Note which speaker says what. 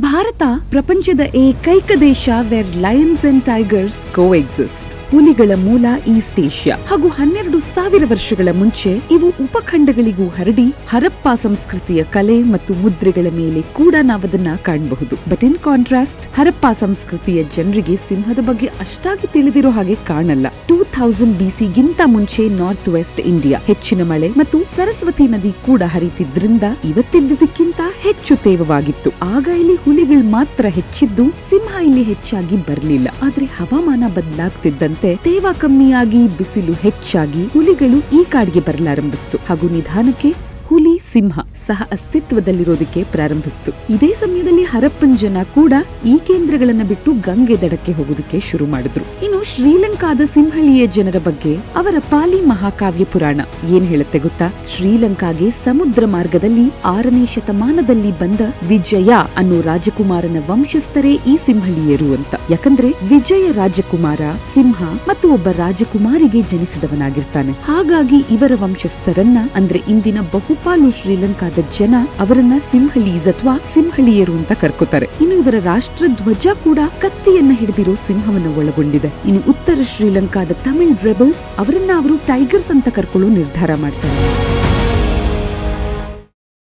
Speaker 1: ಭಾರತ ಪ್ರಪಂಚದ ಏಕೈಕ ದೇಶ ವೇರ್ ಲಯನ್ಸ್ ಅಂಡ್ ಟೈಗರ್ಸ್ ಕೋಎಕ್ಸಿಸ್ಟ್. ಹುಲಿಗಳ ಮೂಲ ಈಸ್ಟ್ ಏಷ್ಯಾ ಹಾಗೂ 12,000 ವರ್ಷಗಳ ಮುಂಚೆ ಇವು ಉಪಖಂಡಗಳಿಗೂ ಹರಡಿ ಹರಪ್ಪ ಸಂಸ್ಕೃತಿಯ ಕಲೆ ಮತ್ತು ಮುದ್ರೆಗಳ ಮೇಲೆ ಕೂಡ ನಾವದನ್ನ ಕಾಣಬಹುದು. ಬಟ್ ಇನ್ ಕಾಂಟ್ರಾಸ್ಟ್ ಹರಪ್ಪ ಸಂಸ್ಕೃತಿಯ ಜನರಿಗೆ ಸಿಂಹದ ಬಗ್ಗೆ ಅಷ್ಟಾಗಿ ತಿಳಿದಿರೋ ಹಾಗೆ ಕಾಣಲ್ಲ. 2000 BC-ಗಿಂತ ಮುಂಚೆ ನಾರ್ತ್ ವೆಸ್ಟ್ ಇಂಡಿಯಾ ಹೆಚ್ಚಿನ ಮಳೆ ಮತ್ತು ಸರಸ್ವತಿ ನದಿ ಕೂಡ ಹರಿತಿದ್ರಿಂದ ಇವತ್ತಿದ್ದಕ್ಕಿಂತ ಹೆಚ್ಚು ತೇವವಾಗಿತ್ತು. ಆಗ ಇಲ್ಲಿ ಹುಲಿಗಳು ಮಾತ್ರ ಹೆಚ್ಚಿದ್ದು, ಸಿಂಹ ಇಲ್ಲಿ ಹೆಚ್ಚಾಗಿ ಬರಲಿಲ್ಲ. ಆದ್ರೆ ಹವಾಮಾನ ಬದಲಾಗ್ತಿದ್ದಂತೆ ತೇವ ಕಮ್ಮಿಯಾಗಿ ಬಿಸಿಲು ಹೆಚ್ಚಾಗಿ ಹುಲಿಗಳು ಈ ಕಾಡಿಗೆ ಬರಲಾರಂಭಿಸಿತು ಹಾಗೂ ನಿಧಾನಕ್ಕೆ ಹುಲಿ ಸಿಂಹ ಸಹ ಅಸ್ತಿತ್ವದಲ್ಲಿರೋದಕ್ಕೆ ಪ್ರಾರಂಭಿಸಿತು. ಇದೇ ಸಮಯದಲ್ಲಿ ಹರಪ್ಪನ್ ಜನ ಕೂಡ ಈ ಕೇಂದ್ರಗಳನ್ನ ಬಿಟ್ಟು ಗಂಗೆ ದಡಕ್ಕೆ ಹೋಗೋದಕ್ಕೆ ಶುರು ಮಾಡಿದ್ರು. ಇನ್ನು ಶ್ರೀಲಂಕಾದ ಸಿಂಹಳೀಯ ಜನರ ಬಗ್ಗೆ ಅವರ ಪಾಲಿ ಮಹಾಕಾವ್ಯ ಪುರಾಣ ಏನ್ ಹೇಳುತ್ತೆ ಗೊತ್ತಾ? ಶ್ರೀಲಂಕಾಗೆ ಸಮುದ್ರ ಮಾರ್ಗದಲ್ಲಿ 6ನೇ ಶತಮಾನದಲ್ಲಿ ಬಂದ ವಿಜಯ ಅನ್ನೋ ರಾಜಕುಮಾರನ ವಂಶಸ್ಥರೇ ಈ ಸಿಂಹಳೀಯರು ಅಂತ. ಯಾಕಂದ್ರೆ ವಿಜಯ ರಾಜಕುಮಾರ ಸಿಂಹ ಮತ್ತು ಒಬ್ಬ ರಾಜಕುಮಾರಿಗೆ ಜನಿಸಿದವನಾಗಿರ್ತಾನೆ. ಹಾಗಾಗಿ ಇವರ ವಂಶಸ್ಥರನ್ನ ಅಂದ್ರೆ ಇಂದಿನ ಬಹುಪಾಲು ಶ್ರೀಲಂಕಾದ ಜನ ಅವರನ್ನ ಸಿಂಹಳೀಸ್ ಅಥವಾ ಸಿಂಹಳೀಯರು ಅಂತ ಕರ್ಕೋತಾರೆ. ಇನ್ನು ಇವರ ರಾಷ್ಟ್ರ ಧ್ವಜ ಕೂಡ ಕತ್ತಿಯನ್ನ ಹಿಡಿದಿರೋ ಸಿಂಹವನ್ನು ಒಳಗೊಂಡಿದೆ. ಇನ್ನು ಉತ್ತರ ಶ್ರೀಲಂಕಾದ ತಮಿಳ್ ರೆಬಲ್ಸ್ ಅವರನ್ನ ಅವರು ಟೈಗರ್ಸ್ ಅಂತ ಕರ್ಕೊಳ್ಳೋ ನಿರ್ಧಾರ ಮಾಡ್ತಾರೆ.